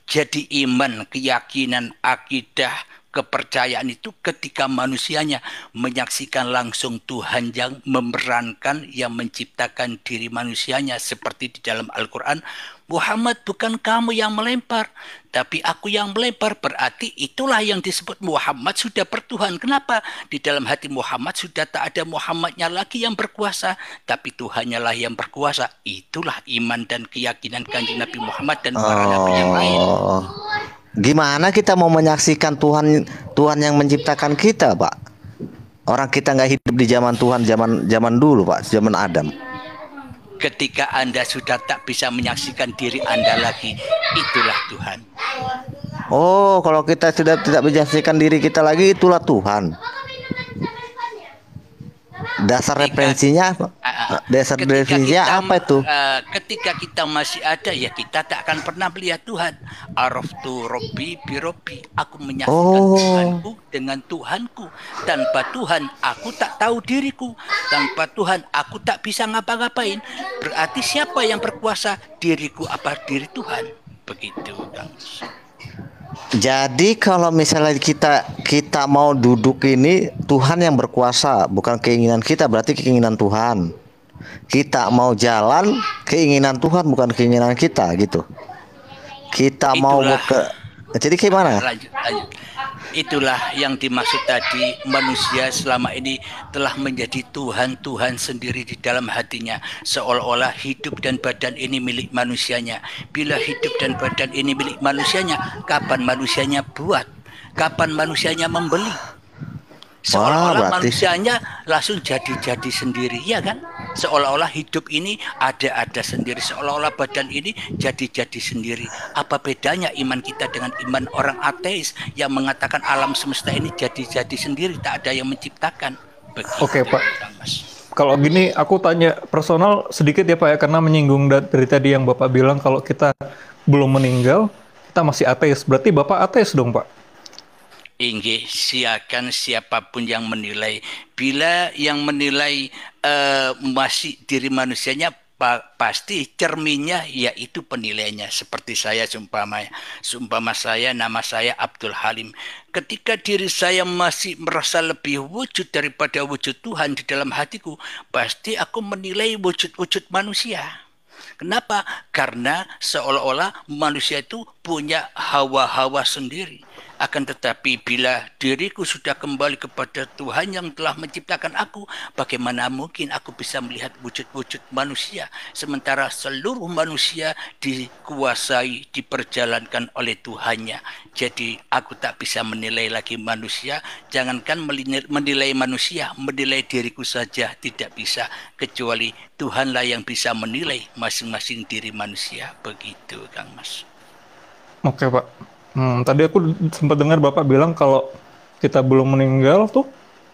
Jadi iman, keyakinan, akidah, kepercayaan itu ketika manusianya menyaksikan langsung Tuhan yang memerankan, yang menciptakan diri manusianya seperti di dalam Al-Quran. Muhammad, bukan kamu yang melempar, tapi aku yang melempar. Berarti itulah yang disebut Muhammad sudah bertuhan. Kenapa? Di dalam hati Muhammad sudah tak ada Muhammadnya lagi yang berkuasa, tapi Tuhannya lah yang berkuasa. Itulah iman dan keyakinan kanjeng Nabi Muhammad dan para nabi yang lain. Oh, gimana kita mau menyaksikan Tuhan Tuhan yang menciptakan kita, Pak? Orang kita nggak hidup di zaman Tuhan, zaman zaman dulu, Pak, zaman Adam. Ketika Anda sudah tak bisa menyaksikan diri Anda lagi, itulah Tuhan. Oh, kalau kita sudah tidak menyaksikan diri kita lagi, itulah Tuhan. Dasar Ketika referensinya, dasar ketika definisinya kita apa itu? ketika kita masih ada, ya kita tak akan pernah melihat Tuhan. Araftu Robbi bi Robbi, aku menyaksikan Oh, Tuhanku dengan Tuhanku. Tanpa Tuhan aku tak tahu diriku. Tanpa Tuhan aku tak bisa ngapa-ngapain. Berarti siapa yang berkuasa? Diriku apa diri Tuhan? Begitu, Kang. jadi kalau misalnya kita kita mau duduk ini, Tuhan yang berkuasa, bukan keinginan kita, berarti keinginan Tuhan. Kita mau jalan, keinginan Tuhan bukan keinginan kita gitu. Kita mau Itulah, jadi gimana? lanjut, lanjut. Itulah yang dimaksud tadi, manusia selama ini telah menjadi Tuhan-Tuhan sendiri di dalam hatinya, seolah-olah hidup dan badan ini milik manusianya. Bila hidup dan badan ini milik manusianya, kapan manusianya buat? Kapan manusianya membeli? Wah, Seolah-olah berarti manusianya langsung jadi-jadi sendiri, ya kan? Seolah-olah hidup ini ada-ada sendiri, seolah-olah badan ini jadi-jadi sendiri. Apa bedanya iman kita dengan iman orang ateis yang mengatakan alam semesta ini jadi-jadi sendiri, tak ada yang menciptakan? Oke, Begitu, Pak. Kang Mas. Kalau gini, aku tanya personal sedikit ya Pak ya, karena menyinggung dari tadi yang Bapak bilang kalau kita belum meninggal, kita masih ateis. Berarti Bapak ateis dong, Pak? Inggih, siakan siapapun yang menilai. Bila yang menilai masih diri manusianya, pasti cerminnya yaitu penilaiannya. Seperti saya seumpama saya, nama saya Abdul Halim. Ketika diri saya masih merasa lebih wujud daripada wujud Tuhan di dalam hatiku, pasti aku menilai wujud-wujud manusia. Kenapa? Karena seolah-olah manusia itu punya hawa-hawa sendiri. Akan tetapi bila diriku sudah kembali kepada Tuhan yang telah menciptakan aku, bagaimana mungkin aku bisa melihat wujud-wujud manusia, sementara seluruh manusia dikuasai, diperjalankan oleh Tuhannya. Jadi aku tak bisa menilai lagi manusia, jangankan menilai manusia, menilai diriku saja tidak bisa, kecuali Tuhanlah yang bisa menilai masing-masing diri manusia. Begitu, Kang Mas. Oke, Pak. Tadi aku sempat dengar Bapak bilang kalau kita belum meninggal tuh,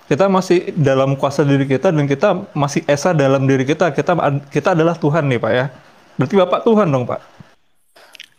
kita masih dalam kuasa diri kita dan kita masih esa dalam diri kita. Kita adalah Tuhan nih, Pak ya. Berarti Bapak Tuhan dong, Pak?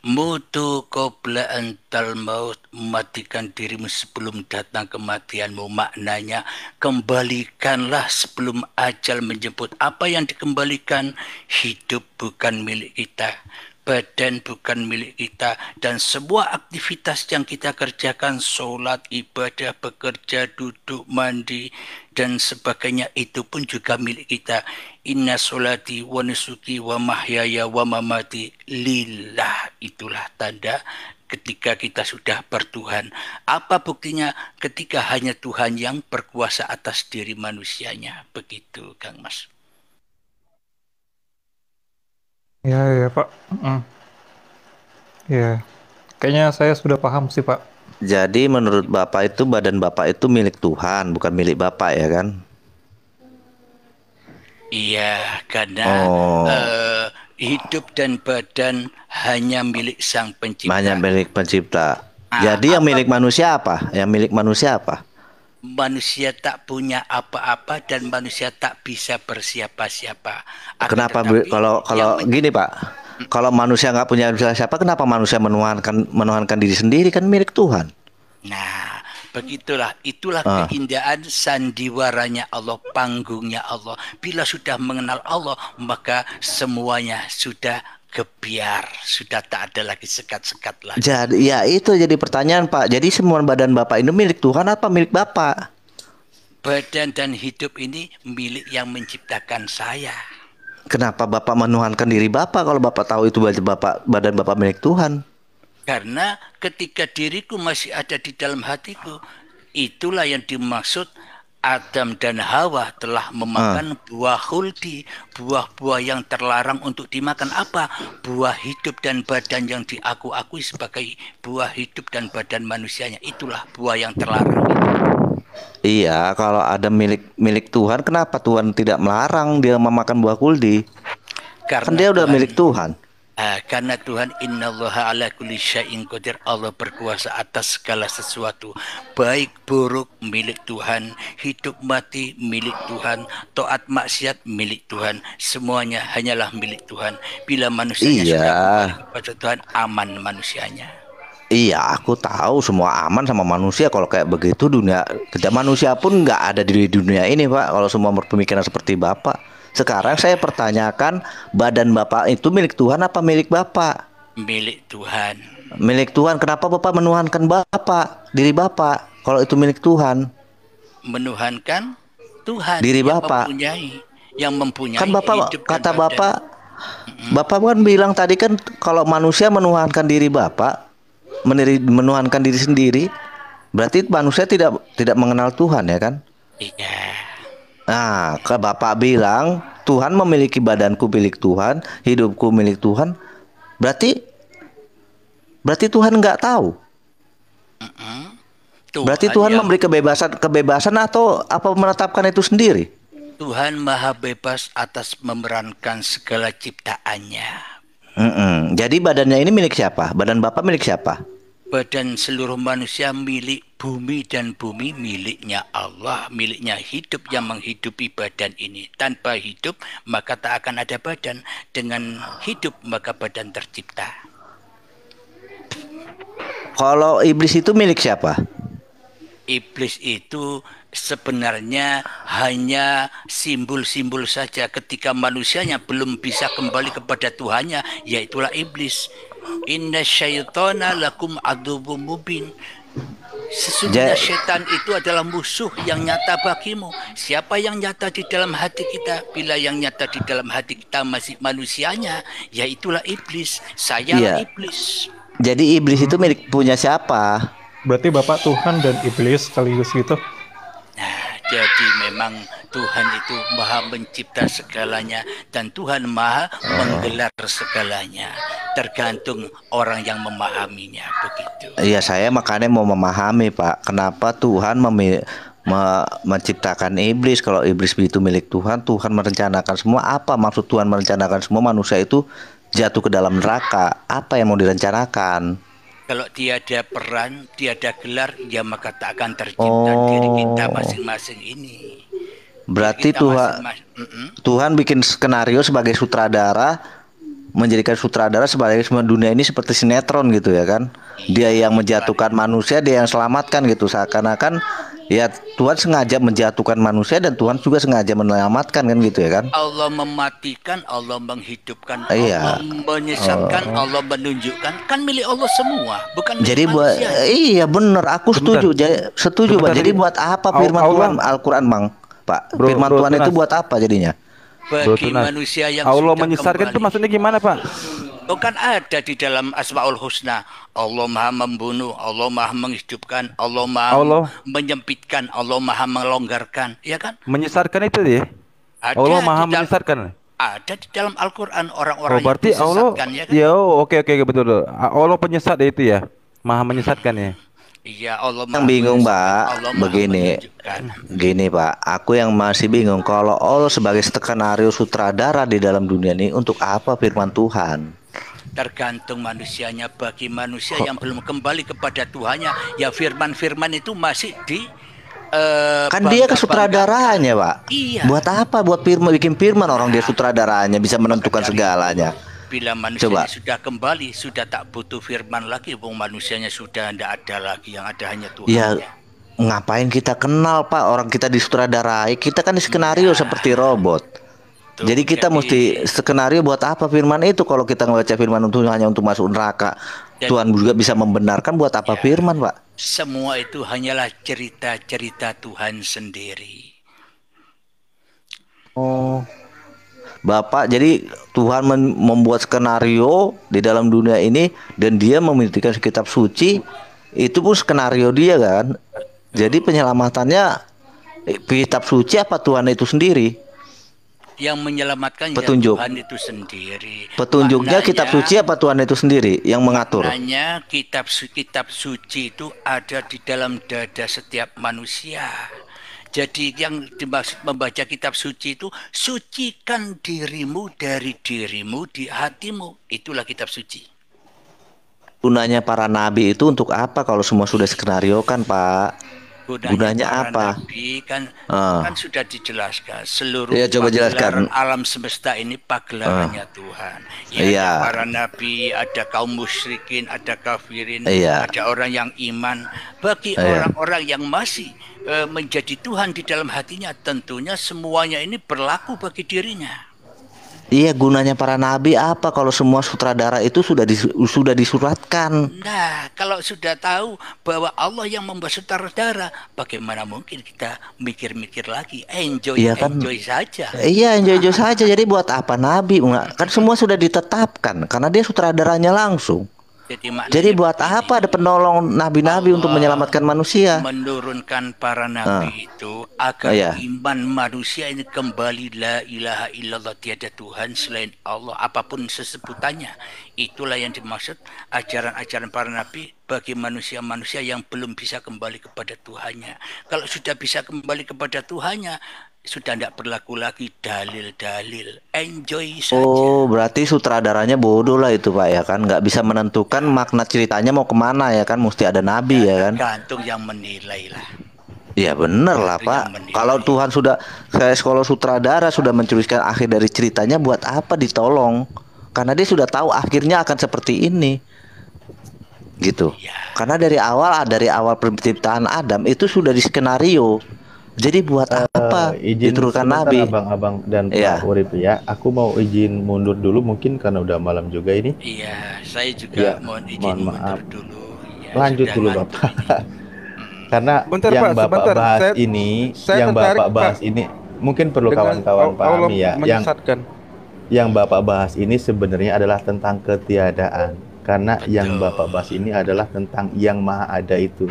Mutu qabla antal maut, matikan dirimu sebelum datang kematianmu. Maknanya kembalikanlah sebelum ajal menjemput. Apa yang dikembalikan? Hidup bukan milik kita, badan bukan milik kita, dan semua aktivitas yang kita kerjakan, sholat, ibadah, bekerja, duduk, mandi, dan sebagainya, itu pun juga milik kita. Inna sholati wa nusuki wa mahyaya wa mamati lillah. Itulah tanda ketika kita sudah bertuhan. Apa buktinya? Ketika hanya Tuhan yang berkuasa atas diri manusianya. Begitu, Kang Mas. Ya, ya, Pak. Mm, ya. Kayaknya saya sudah paham sih, Pak. jadi menurut Bapak itu badan Bapak itu milik Tuhan, bukan milik Bapak ya kan? Iya, karena Oh, eh, hidup dan badan hanya milik Sang banyak Pencipta. milik pencipta. Nah, Jadi yang apa milik manusia apa? Yang milik manusia apa? manusia tak punya apa-apa dan manusia tak bisa bersiapa-siapa. Akan Kenapa tetapi kalau yang kalau gini Pak? Kalau manusia nggak punya siapa, kenapa manusia menuhankan diri sendiri kan milik Tuhan? Nah, begitulah. Itulah Ah, keindahan sandiwaranya Allah, panggungnya Allah. Bila sudah mengenal Allah, maka semuanya sudah gebiar, sudah tak ada lagi sekat-sekat lagi. Jadi ya itu jadi pertanyaan Pak. Jadi semua badan Bapak ini milik Tuhan apa milik Bapak? Badan dan hidup ini milik yang menciptakan saya. Kenapa Bapak menuhankan diri Bapak kalau Bapak tahu itu badan Bapak milik Tuhan? Karena ketika diriku masih ada di dalam hatiku, itulah yang dimaksud Adam dan Hawa telah memakan buah khuldi, buah-buah yang terlarang untuk dimakan. Apa? Buah hidup dan badan yang diakui sebagai buah hidup dan badan manusianya. Itulah buah yang terlarang. Iya, kalau ada milik Tuhan, kenapa Tuhan tidak melarang dia memakan buah kuldi? Kan dia udah milik Tuhan. Karena Tuhan innallaha ala kulli syai'in qadir, Allah berkuasa atas segala sesuatu, baik buruk milik Tuhan, hidup mati milik Tuhan, taat maksiat milik Tuhan, semuanya hanyalah milik Tuhan. Bila manusianya sudah kembali kepada Tuhan, aman manusianya. Iya, aku tahu semua aman sama manusia. Kalau kayak begitu dunia kerja manusia pun nggak ada di dunia ini, Pak. Kalau semua berpemikiran seperti Bapak. Sekarang saya pertanyakan, badan Bapak itu milik Tuhan apa milik Bapak? Milik Tuhan. Milik Tuhan. Kenapa Bapak menuhankan Bapak, diri Bapak? Kalau itu milik Tuhan. Menuhankan Tuhan diri yang Bapak. yang mempunyai kan Bapak hidup kata dan Bapak, Bapak kan bilang tadi kan kalau manusia menuhankan diri Bapak, menuhankan diri sendiri, berarti manusia tidak mengenal Tuhan ya kan? Iya. Nah, ke Bapak bilang Tuhan memiliki badanku milik Tuhan, hidupku milik Tuhan. Berarti Tuhan nggak tahu. Berarti Tuhan memberi kebebasan atau apa menetapkan itu sendiri? Tuhan maha bebas atas memerankan segala ciptaannya. Jadi badannya ini milik siapa? Badan Bapak milik siapa? Badan seluruh manusia milik bumi, dan bumi miliknya Allah, miliknya hidup yang menghidupi badan ini. Tanpa hidup maka tak akan ada badan, dengan hidup maka badan tercipta. Kalau iblis itu milik siapa? Iblis itu sebenarnya hanya simbol-simbol saja. Ketika manusianya belum bisa kembali kepada Tuhannya, yaitulah iblis. Inna syaitana lakum aduwwum mubin. Sesungguhnya setan itu adalah musuh yang nyata bagimu. Siapa yang nyata di dalam hati kita? Bila yang nyata di dalam hati kita masih manusianya, yaitulah iblis. Sayalah iblis. Jadi iblis itu punya siapa? Berarti Bapak Tuhan dan iblis sekaligus gitu. Jadi memang Tuhan itu maha mencipta segalanya, dan Tuhan maha menggelar segalanya. Tergantung orang yang memahaminya, begitu. Iya, saya makanya mau memahami Pak, kenapa Tuhan menciptakan iblis. Kalau iblis itu milik Tuhan, Tuhan merencanakan semua. Apa maksud Tuhan merencanakan semua manusia itu jatuh ke dalam neraka? Apa yang mau direncanakan? Kalau tiada peran, tiada gelar, ya maka tak akan tercipta diri kita masing-masing ini. Berarti Tuhan bikin skenario sebagai sutradara, menjadikan sutradara sebagai semua dunia ini seperti sinetron gitu ya kan? Dia yang menjatuhkan manusia, dia yang selamatkan gitu. Seakan-akan ya Tuhan sengaja menjatuhkan manusia dan Tuhan juga sengaja menyelamatkan kan gitu ya kan? Allah mematikan, Allah menghidupkan, Allah menyesatkan, Allah menunjukkan, kan milik Allah semua, bukan milik jadi manusia. Iya benar, aku setuju. Setuju Pak. Jadi buat apa firman Tuhan Al-Qur'an Bang? Pak, firman Tuhan itu buat apa jadinya? Bagi manusia yang Allah sudah menyesatkan itu maksudnya gimana Pak? Bukan ada di dalam Asmaul Husna. Allah maha membunuh, Allah maha menghidupkan, Allah maha menyempitkan, Allah maha melonggarkan, ya kan? Menyesatkan itu ya? Allah maha menyesatkan. Ada di dalam Al-Quran orang-orang yang berarti Allah, ya kan? Ya oke betul. Allah penyesat itu ya, maha menyesatkan ya. Iya, Allah yang bingung Pak, gini Pak, aku yang masih bingung kalau Allah sebagai skenario sutradara di dalam dunia ini, untuk apa firman Tuhan? Tergantung manusianya. Bagi manusia yang belum kembali kepada Tuhannya, ya firman-firman itu masih di kan dia ke sutradaranya Pak. Iya. Buat apa buat bikin firman, orang dia sutradaranya bisa menentukan segalanya. Bila manusianya sudah kembali, sudah tak butuh firman lagi. Wong manusianya sudah tidak ada lagi, yang ada hanya Tuhan. Ya, ngapain kita kenal Pak? Orang kita disutradarai, kita kan di skenario seperti robot. betul. Jadi kita mesti skenario buat apa firman itu kalau kita ngebaca firman itu hanya untuk masuk neraka. Tuhan juga bisa membenarkan buat apa Ya. firman, Pak? Semua itu hanyalah cerita-cerita Tuhan sendiri. Oh. Bapak, jadi Tuhan membuat skenario di dalam dunia ini dan dia memiliki kitab suci, itu pun skenario dia kan. Jadi penyelamatannya kitab suci apa Tuhan itu sendiri? Yang menyelamatkan Petunjuk. ya Tuhan itu sendiri. Petunjuknya kitab suci apa Tuhan itu sendiri yang mengatur? Maknanya kitab suci itu ada di dalam dada setiap manusia. Jadi yang dimaksud membaca kitab suci itu, sucikan dirimu dari dirimu di hatimu. Itulah kitab suci. Gunanya para nabi itu untuk apa kalau semua sudah skenario kan, Pak? Gunanya para apa? Nabi kan sudah dijelaskan seluruh coba jelaskan. Alam semesta ini pagelarannya Tuhan. Iya. Ada para nabi, ada kaum musyrikin, ada kafirin, Iya. ada orang yang iman. Bagi orang-orang yang masih menjadi Tuhan di dalam hatinya, tentunya semuanya ini berlaku bagi dirinya. Iya, gunanya para nabi apa kalau semua sutradara itu sudah disuratkan? Nah, kalau sudah tahu bahwa Allah yang membuat sutradara, bagaimana mungkin kita mikir-mikir lagi? Enjoy saja. Iya, enjoy saja. Jadi buat apa nabi? Kan semua sudah ditetapkan karena dia sutradaranya langsung. Jadi buat apa ada penolong nabi-nabi untuk menyelamatkan manusia? Menurunkan para nabi itu agar iman manusia ini kembali la ilaha illallah, tiada Tuhan selain Allah, apapun sesebutannya. Itulah yang dimaksud ajaran-ajaran para nabi bagi manusia-manusia yang belum bisa kembali kepada Tuhannya. Kalau sudah bisa kembali kepada Tuhannya, sudah tidak berlaku lagi dalil-dalil. Enjoy saja. Oh, berarti sutradaranya bodoh lah itu, Pak, ya kan? Nggak bisa menentukan makna ceritanya mau kemana ya kan? Mesti ada nabi ya kan? Gantung yang menilai lah. Ya bener lah, Pak. Kalau Tuhan kalau sutradara sudah mencuruskan akhir dari ceritanya, buat apa ditolong? Karena dia sudah tahu akhirnya akan seperti ini. Gitu. Karena dari awal penciptaan Adam itu sudah diskenario. Jadi buat apa diturunkan nabi? Abang-abang dan Pak Urip ya, aku mau izin mundur dulu mungkin karena udah malam juga ini. Iya, saya juga mohon izin mundur dulu. Ya, lanjut dulu Bapak. Karena bentar, yang Pak, Bapak bahas ini, yang Bapak bahas ini mungkin perlu kawan-kawan pahami ya. Yang Bapak bahas ini sebenarnya adalah tentang ketiadaan. Karena yang Bapak bahas ini adalah tentang yang maha ada itu.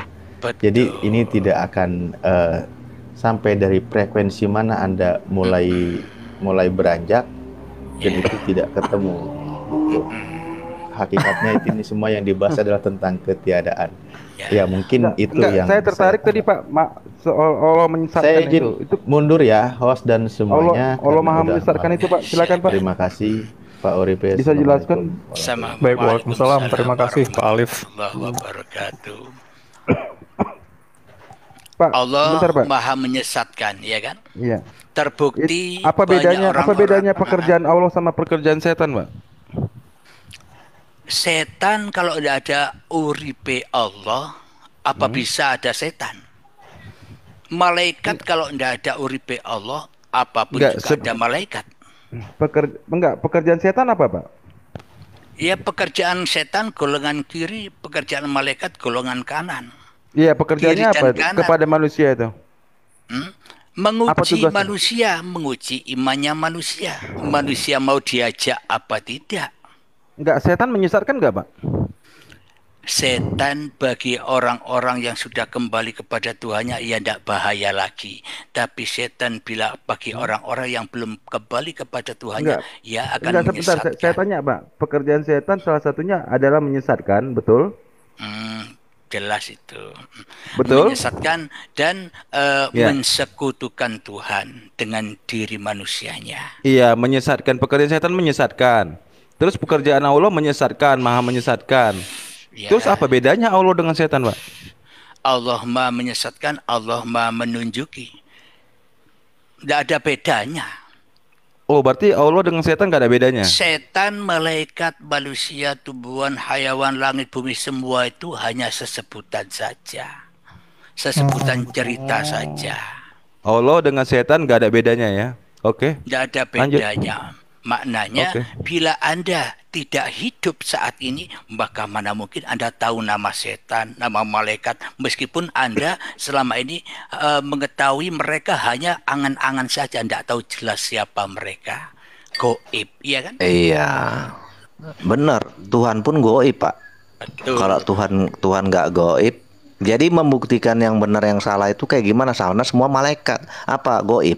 Jadi ini tidak akan sampai dari frekuensi mana Anda mulai beranjak dan itu tidak ketemu. Hakikatnya ini semua yang dibahas adalah tentang ketiadaan. Ya mungkin itu yang saya tertarik tadi Pak, soal Allah menyesatkan. Saya izin itu mundur ya, host dan semuanya. Allah maha menyesatkan itu Pak. Silakan Pak. Terima kasih Pak Oripe. Bisa jelaskan? Sama. Baik, waalaikumsalam. Terima kasih Pak Alif. Pak, Allah bentar, Pak. Maha menyesatkan, ya kan? Iya. Terbukti. Apa bedanya pekerjaan Allah sama pekerjaan setan, Pak? Setan kalau tidak ada uripe Allah, apa bisa ada setan? Malaikat kalau tidak ada uripe Allah, apapun juga ada malaikat. Pekerjaan setan apa, Pak? Ya, pekerjaan setan golongan kiri, pekerjaan malaikat golongan kanan. Iya, pekerjaannya apa kepada manusia itu? Menguji manusia, menguji imannya manusia. Manusia mau diajak apa tidak? Enggak, setan menyesatkan enggak, Pak? Setan bagi orang-orang yang sudah kembali kepada Tuhannya, ya tidak bahaya lagi. Tapi setan bila bagi orang-orang yang belum kembali kepada Tuhannya, ya akan menyesatkan. Saya tanya, Pak, pekerjaan setan salah satunya adalah menyesatkan, betul? Jelas itu. Betul. Menyesatkan dan mensekutukan Tuhan dengan diri manusianya. Iya, menyesatkan. Pekerjaan setan menyesatkan. Terus pekerjaan Allah menyesatkan, maha menyesatkan. Ya. Terus apa bedanya Allah dengan setan, Pak? Allah maha menyesatkan, Allah maha menunjuki. Tidak ada bedanya. Oh, berarti Allah dengan setan gak ada bedanya? Setan, malaikat, manusia, tumbuhan, hayawan, langit, bumi, semua itu hanya sesebutan saja. Sesebutan cerita saja. Allah dengan setan gak ada bedanya ya? Oke. Tidak ada Lanjut. bedanya. Maknanya bila Anda tidak hidup saat ini, maka mana mungkin Anda tahu nama setan, nama malaikat, meskipun Anda selama ini mengetahui mereka hanya angan-angan saja, tidak tahu jelas siapa mereka. Goib, iya kan? Iya, benar. Tuhan pun goib, Pak. Betul. Kalau Tuhan nggak goib, jadi membuktikan yang benar yang salah itu kayak gimana? Soalnya semua malaikat apa goib,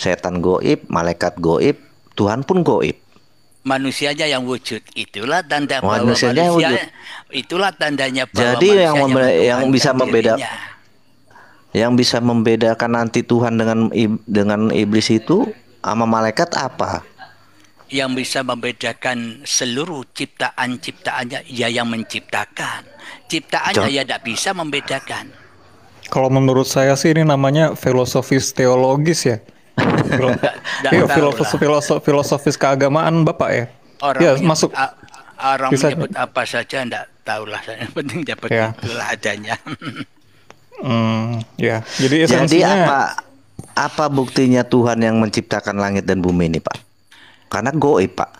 setan goib, malaikat goib, Tuhan pun goib. Manusianya yang wujud, itulah tanda bahwa Manusianya manusia wujud. Itulah tandanya bahwa Jadi yang bisa dirinya. yang bisa membedakan nanti Tuhan dengan iblis itu sama malaikat apa? Yang bisa membedakan seluruh ciptaannya ya yang menciptakan. Ciptaannya ya tidak bisa membedakan. Kalau menurut saya sih ini namanya filosofis teologis ya. Filosofis keagamaan Bapak ya. Orang ya, masuk orang bisa menyebut apa saja enggak tahulah, yang penting dapat itulah adanya. Ya. Jadi apa buktinya Tuhan yang menciptakan langit dan bumi ini, Pak? Karena goib, Pak.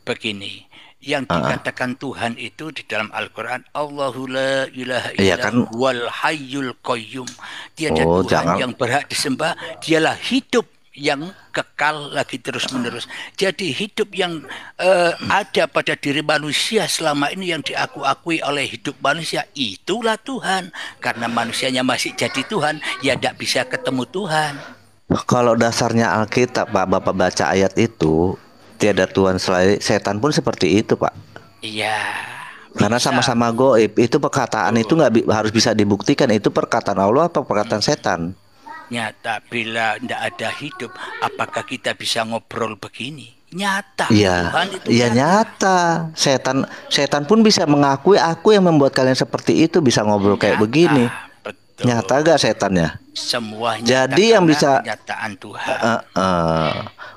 Begini, yang dikatakan Tuhan itu di dalam Al-Quran, Allahu la ilaha illa wal hayyul qayyum. Tiada Tuhan yang berhak disembah, dialah hidup yang kekal lagi terus-menerus. Jadi hidup yang ada pada diri manusia selama ini yang diakui oleh hidup manusia, itulah Tuhan. Karena manusianya masih jadi Tuhan, ya tidak bisa ketemu Tuhan. Kalau dasarnya Alkitab, Pak, Bapak baca ayat itu, tiada Tuhan selain setan pun seperti itu, Pak. Iya. Karena sama-sama goib. Itu perkataan itu nggak harus bisa dibuktikan. Itu perkataan Allah atau perkataan setan? Nyata, bila tidak ada hidup, apakah kita bisa ngobrol begini? Nyata. Iya. Iya nyata. Setan pun bisa mengakui aku yang membuat kalian seperti itu, bisa ngobrol kayak begini. Betul. Nyata gak setannya? Semuanya. Jadi yang bisa kenyataan Tuhan.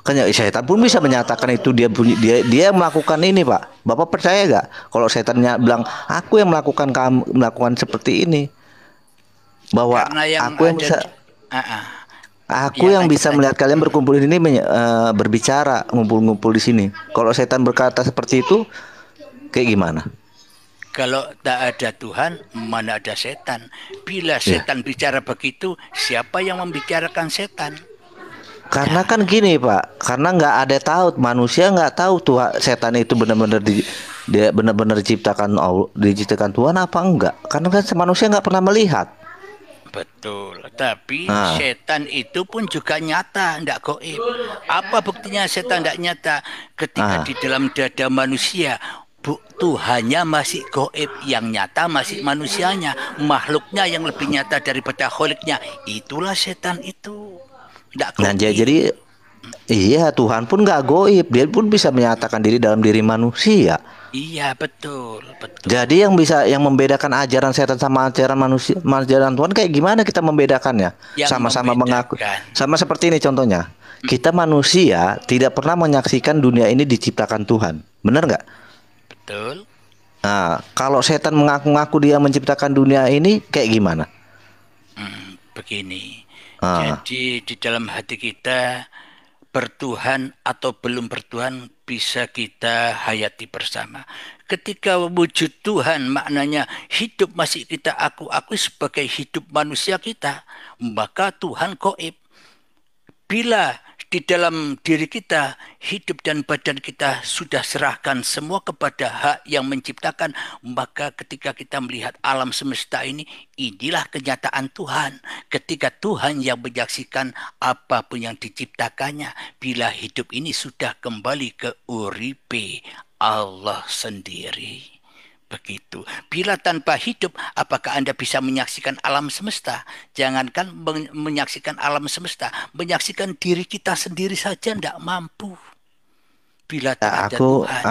Kan setan pun bisa menyatakan itu dia melakukan ini, Pak. Bapak percaya gak kalau setannya bilang aku yang melakukan seperti ini? Bahwa aku yang bisa aku yang bisa melihat kalian berkumpul di sini berbicara, ngumpul-ngumpul di sini. Kalau setan berkata seperti itu, kayak gimana? Kalau tak ada Tuhan, mana ada setan? Bila setan bicara begitu, siapa yang membicarakan setan? Karena kan gini, Pak, karena nggak ada tahu, manusia nggak tahu Tuhan setan itu benar-benar dia benar-benar diciptakan Tuhan apa enggak? Karena kan manusia nggak pernah melihat. Betul, tapi setan itu pun juga nyata, tidak goib. Apa buktinya setan tidak nyata? Ketika di dalam dada manusia, Tuhannya masih goib, yang nyata masih manusianya, makhluknya yang lebih nyata daripada kholiknya. Itulah setan itu. Tidak goib. Nah, jadi iya, Tuhan pun nggak goib, dia pun bisa menyatakan diri dalam diri manusia. Iya, betul. Jadi yang membedakan ajaran setan sama ajaran manusia, ajaran Tuhan kayak gimana kita membedakannya? Sama-sama mengaku. Sama seperti ini contohnya. Kita manusia tidak pernah menyaksikan dunia ini diciptakan Tuhan. Benar nggak? Betul. Nah, kalau setan mengaku-ngaku dia menciptakan dunia ini kayak gimana? Begini. Jadi di dalam hati kita bertuhan atau belum bertuhan bisa kita hayati bersama. Ketika wujud Tuhan maknanya hidup masih kita akui sebagai hidup manusia kita, maka Tuhan goib. Bila di dalam diri kita, hidup dan badan kita sudah serahkan semua kepada hak yang menciptakan, maka ketika kita melihat alam semesta ini, inilah kenyataan Tuhan. Ketika Tuhan yang menyaksikan apapun yang diciptakannya, bila hidup ini sudah kembali ke uripe Allah sendiri. Begitu. Bila tanpa hidup, apakah Anda bisa menyaksikan alam semesta? Jangankan menyaksikan alam semesta, menyaksikan diri kita sendiri saja tidak mampu. Bila tak ada Tuhan.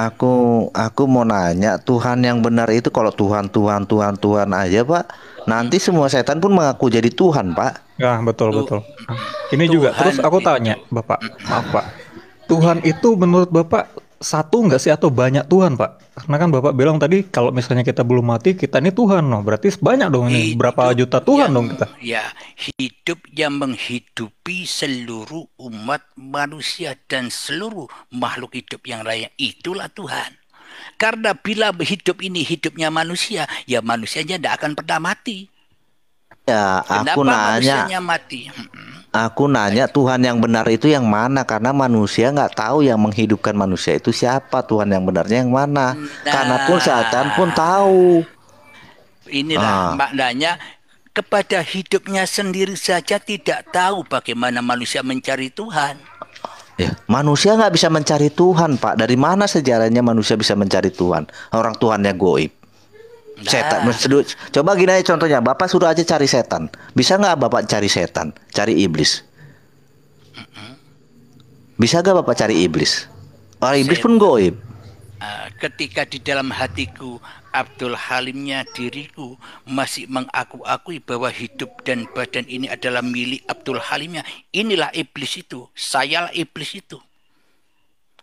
Aku mau nanya, Tuhan yang benar itu kalau Tuhan aja, Pak. Nanti semua setan pun mengaku jadi Tuhan, Pak. Ya, betul. Ini Tuhan juga. Terus aku tanya, Bapak, maaf Pak. Tuhan itu menurut Bapak satu nggak sih atau banyak Tuhan, Pak? Karena kan Bapak bilang tadi kalau misalnya kita belum mati, kita ini Tuhan, no. Berarti banyak dong ini. Berapa juta Tuhan dong kita? Ya, hidup yang menghidupi seluruh umat manusia dan seluruh makhluk hidup yang lain. Itulah Tuhan. Karena bila hidup ini hidupnya manusia, ya manusianya tidak akan pernah mati. Ya, aku nanya. Mati? Aku nanya Tuhan yang benar itu yang mana? Karena manusia nggak tahu yang menghidupkan manusia itu siapa. Tuhan yang benarnya yang mana? Karena pun setan pun tahu. Inilah maknanya, kepada hidupnya sendiri saja tidak tahu bagaimana manusia mencari Tuhan. Ya, manusia nggak bisa mencari Tuhan, Pak. Dari mana sejarahnya manusia bisa mencari Tuhan? Orang Tuhannya goib. Setan. Coba gini aja contohnya. Bapak suruh aja cari setan. Bisa nggak Bapak cari setan? Cari iblis? Bisa nggak Bapak cari iblis? Orang iblis pun goib. Ketika di dalam hatiku, Abdul Halimnya diriku masih mengaku-akui bahwa hidup dan badan ini adalah milik Abdul Halimnya. Inilah iblis itu. Sayalah iblis itu.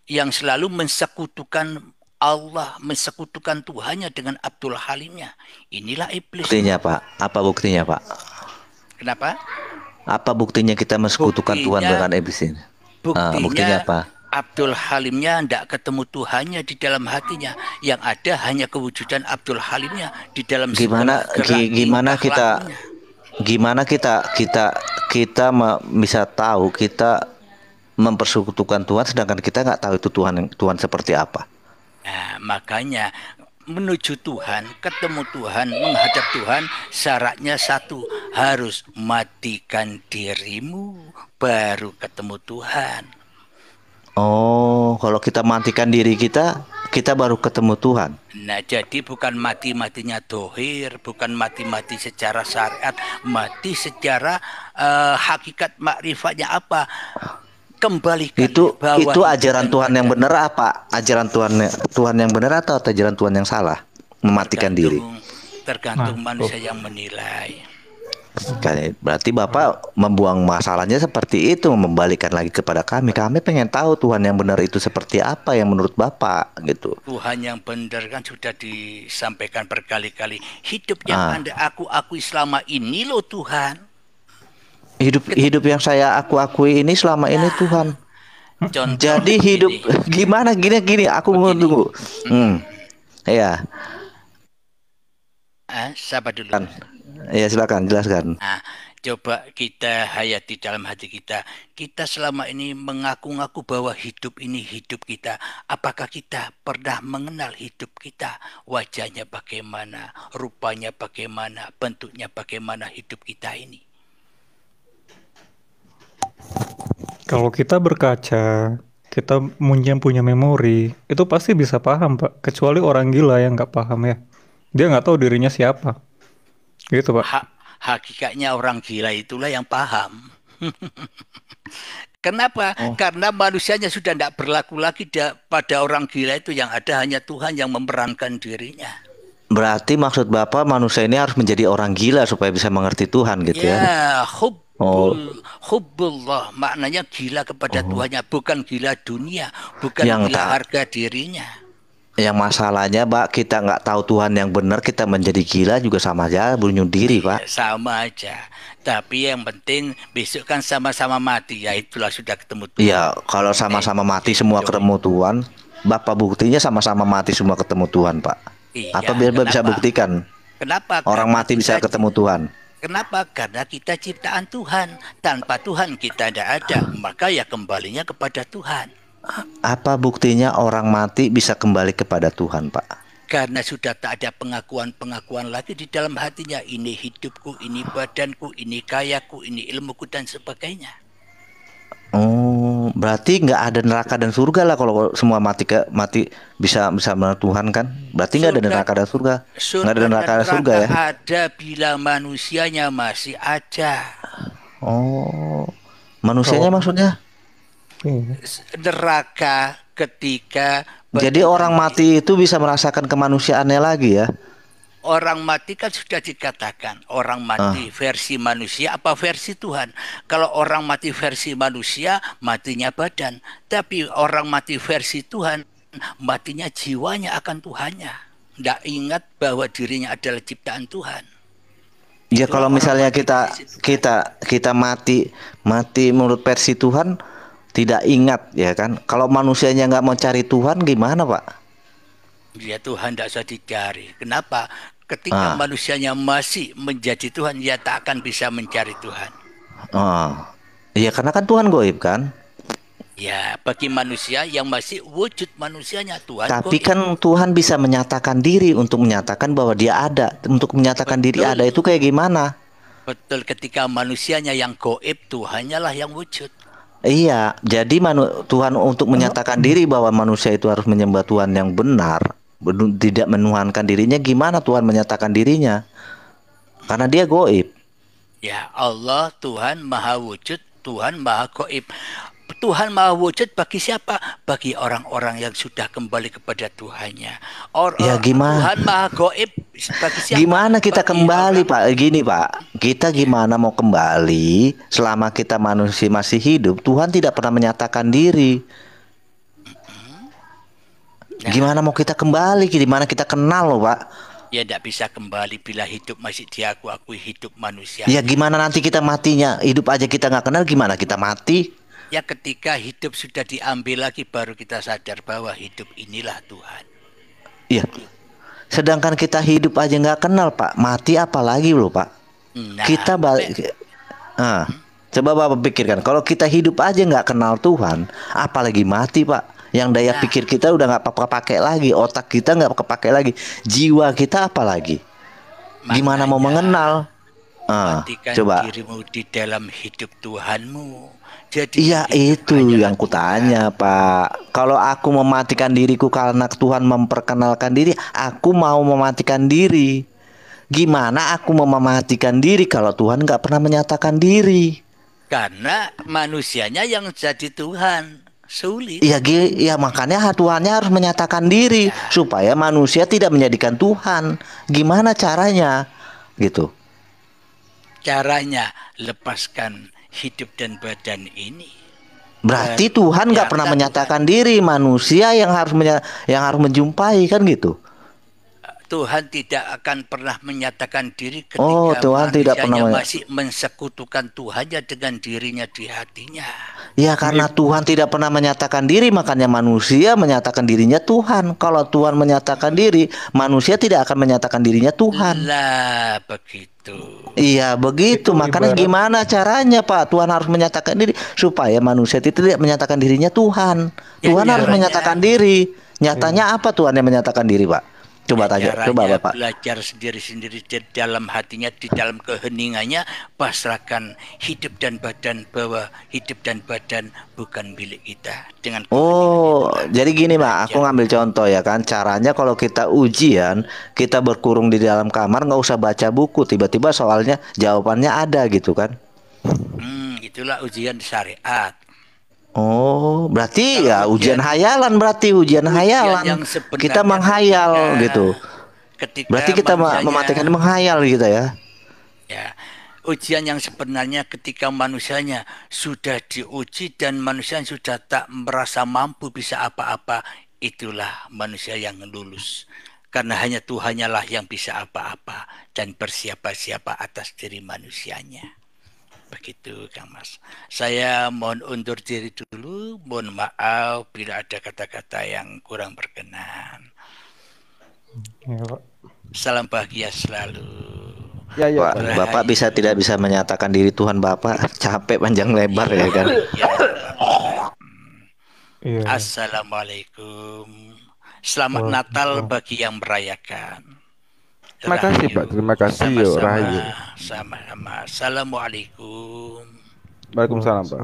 Yang selalu mensekutukan Allah, mensekutukan Tuhannya dengan Abdul Halimnya. Inilah iblis. Buktinya, Pak? Apa buktinya, Pak? Kenapa? Apa buktinya kita mensekutukan Tuhan dengan iblis ini? Buktinya apa? Abdul Halimnya tidak ketemu Tuhannya di dalam hatinya. Yang ada hanya kewujudan Abdul Halimnya di dalam gimana kita bisa tahu kita mempersekutukan Tuhan sedangkan kita nggak tahu itu Tuhan seperti apa? Nah, makanya menuju Tuhan, ketemu Tuhan, menghadap Tuhan, syaratnya satu, harus matikan dirimu baru ketemu Tuhan. Oh, kalau kita matikan diri kita baru ketemu Tuhan. Nah, jadi bukan mati-matinya dohir, bukan mati-mati secara syariat, mati secara hakikat makrifatnya apa? Kembalikan itu ajaran Tuhan yang benar apa? Ajaran Tuhan yang benar atau ajaran Tuhan yang salah? Mematikan diri. Tergantung manusia yang menilai. Berarti Bapak membuang masalahnya seperti itu, membalikan lagi kepada kami. Kami pengen tahu Tuhan yang benar itu seperti apa yang menurut Bapak gitu. Tuhan yang benar kan sudah disampaikan berkali-kali. Hidup yang Anda akui selama ini loh Tuhan. Hidup yang saya akui ini selama ini Tuhan. Contoh jadi hidup gimana gini aku mau tunggu. Ya. Siapa dulu? Ya silakan jelaskan. Coba kita hayati dalam hati kita. Kita selama ini mengaku-ngaku bahwa hidup ini hidup kita. Apakah kita pernah mengenal hidup kita? Wajahnya bagaimana? Rupanya bagaimana? Bentuknya bagaimana hidup kita ini? Kalau kita berkaca, kita punya memori, itu pasti bisa paham, Pak. Kecuali orang gila yang nggak paham ya. Dia nggak tahu dirinya siapa. Gitu, Pak. Hakikatnya orang gila itulah yang paham. Kenapa? Karena manusianya sudah tidak berlaku lagi pada orang gila itu, yang ada hanya Tuhan yang memerankan dirinya. Berarti maksud Bapak manusia ini harus menjadi orang gila supaya bisa mengerti Tuhan gitu ya? Ya, hubbullah, maknanya gila kepada Tuhannya, bukan gila dunia, bukan gila harga dirinya. Yang masalahnya, Pak, kita nggak tahu Tuhan yang benar, kita menjadi gila juga sama aja bunuh diri, Pak. Sama aja. Tapi yang penting besok kan sama-sama mati, ya itulah sudah ketemu Tuhan. Iya, kalau sama-sama mati semua ketemu Tuhan, Bapak buktinya sama-sama mati semua ketemu Tuhan, Pak. Apa biar bisa buktikan? Kenapa? Orang mati bisa ketemu Tuhan. Kenapa? Karena kita ciptaan Tuhan. Tanpa Tuhan kita tidak ada. Maka ya kembalinya kepada Tuhan. Apa buktinya orang mati bisa kembali kepada Tuhan, Pak? Karena sudah tak ada pengakuan-pengakuan lagi di dalam hatinya. Ini hidupku, ini badanku, ini kayaku, ini ilmuku dan sebagainya. Oh, berarti nggak ada neraka dan surga lah kalau semua mati bisa mengenal Tuhan kan? Berarti nggak ada neraka dan surga. Nggak ada neraka dan surga ya? Ada bila manusianya masih ada. Oh, manusianya maksudnya? Neraka ketika. Jadi orang mati itu bisa merasakan kemanusiaannya lagi ya? Orang mati kan sudah dikatakan orang mati versi manusia apa versi Tuhan. Kalau orang mati versi manusia, matinya badan. Tapi orang mati versi Tuhan, matinya jiwanya akan Tuhannya. Tidak ingat bahwa dirinya adalah ciptaan Tuhan. Ya kalau misalnya kita mati menurut versi Tuhan, tidak ingat ya kan. Kalau manusianya nggak mau cari Tuhan gimana Pak? Ya Tuhan tidak usah dicari. Kenapa? Ketika manusianya masih menjadi Tuhan, dia tak akan bisa mencari Tuhan. Ya karena kan Tuhan gaib kan. Ya, bagi manusia yang masih wujud manusianya Tuhan. Tapi kan Tuhan bisa menyatakan diri untuk menyatakan bahwa dia ada. Untuk menyatakan diri ada itu kayak gimana? Betul, ketika manusianya yang gaib, Tuhannya lah yang wujud. Iya, jadi Tuhan untuk menyatakan diri bahwa manusia itu harus menyembah Tuhan yang benar, tidak menuhankan dirinya, gimana Tuhan menyatakan dirinya? Karena dia gaib. Ya, Allah Tuhan Maha Wujud, Tuhan Maha Gaib. Tuhan Maha Wujud bagi siapa? Bagi orang-orang yang sudah kembali kepada Tuhannya. Ya gimana? Tuhan Maha Gaib bagi siapa? Gimana kita kembali Pak? Gini Pak, kita gimana mau kembali selama kita manusia masih hidup? Tuhan tidak pernah menyatakan diri. Gimana mau kita kembali? Gimana kita kenal loh Pak? Ya tidak bisa kembali bila hidup masih diakui hidup manusia. Ya gimana nanti kita matinya? Hidup aja kita nggak kenal, gimana kita mati? Ya ketika hidup sudah diambil lagi baru kita sadar bahwa hidup inilah Tuhan. Iya. Sedangkan kita hidup aja nggak kenal Pak, mati apalagi loh Pak. Nah, kita balik. Coba Bapak pikirkan, kalau kita hidup aja nggak kenal Tuhan, apalagi mati Pak. Yang daya pikir kita udah nggak pakai lagi, otak kita nggak kepake lagi, jiwa kita apalagi. Gimana mau mengenal? Coba. Dirimu di dalam hidup Tuhanmu. Jadi iya itu yang kutanya Pak. Kalau aku mematikan diriku karena Tuhan memperkenalkan diri, aku mau mematikan diri. Gimana aku mau mematikan diri kalau Tuhan nggak pernah menyatakan diri? Karena manusianya yang jadi Tuhan. Sulit. Ya makanya Tuhannya harus menyatakan diri supaya manusia tidak menjadikan Tuhan. Gimana caranya? Gitu. Caranya lepaskan hidup dan badan ini. Berarti Tuhan nggak pernah menyatakan diri, manusia yang harus menjumpai kan gitu. Tuhan tidak akan pernah menyatakan diri ketika Tuhan tidak pernah masih mensekutukan Tuhannya dengan dirinya di hatinya. Ya karena Tuhan tidak pernah menyatakan diri, makanya manusia menyatakan dirinya Tuhan. Kalau Tuhan menyatakan diri, manusia tidak akan menyatakan dirinya Tuhan. Lah begitu. Iya begitu, makanya gimana caranya Pak? Tuhan harus menyatakan diri supaya manusia tidak menyatakan dirinya Tuhan. Tuhan harus menyatakan diri. Nyatanya apa Tuhan yang menyatakan diri Pak? Coba tanya, coba Bapak. Belajar sendiri-sendiri di dalam hatinya, di dalam keheningannya, pasrahkan hidup dan badan, bahwa hidup dan badan bukan milik kita. Dengan jadi gini Pak, aku ngambil contoh ya kan. Caranya kalau kita ujian, kita berkurung di dalam kamar, nggak usah baca buku, tiba-tiba soalnya jawabannya ada gitu kan. Itulah ujian syariat. Berarti ya ujian hayalan, ujian hayalan. Kita menghayal gitu. Berarti kita mematikan menghayal gitu ya. Ya, ujian yang sebenarnya ketika manusianya sudah diuji dan manusia sudah tak merasa mampu bisa apa-apa, itulah manusia yang lulus. Karena hanya Tuhannya lah yang bisa apa-apa dan bersiapa-siapa atas diri manusianya. Begitu Kang Mas. Saya mohon undur diri dulu. Mohon maaf bila ada kata-kata yang kurang berkenan. Ya, Pak. Salam bahagia selalu. Ya, Bapak tidak bisa menyatakan diri Tuhan Bapak. Capek panjang lebar ya kan. Assalamualaikum. Selamat Natal bagi yang merayakan. Terima kasih Pak, terima kasih. Rahayu. Sama-sama. Assalamualaikum. Waalaikumsalam Pak.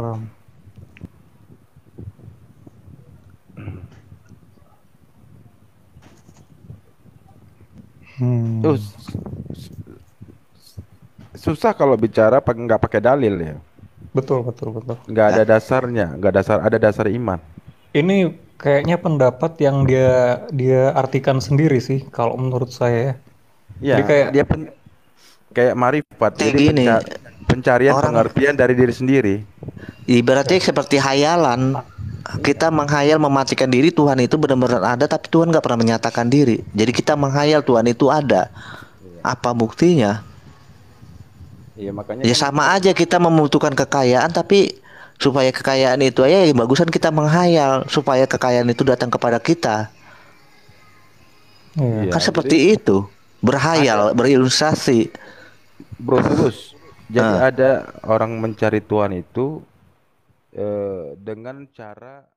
Susah kalau bicara nggak pakai dalil ya. Betul. Nggak ada dasarnya, ada dasar iman. Ini kayaknya pendapat yang dia artikan sendiri sih, kalau menurut saya. Ya, jadi dia kayak marifat. Jadi pencarian pengertian dari diri sendiri. Ibaratnya seperti hayalan. kita menghayal mematikan diri Tuhan itu benar-benar ada, tapi Tuhan nggak pernah menyatakan diri. Jadi kita menghayal Tuhan itu ada. Apa buktinya? Iya, makanya Ya kan sama aja kita membutuhkan kekayaan, tapi supaya kekayaan itu aja ya bagusan kita menghayal supaya kekayaan itu datang kepada kita. iya, Kan jadi seperti itu. Berhayal, berilustrasi. Bro Tulus, jadi Ah. ada orang mencari Tuhan itu dengan cara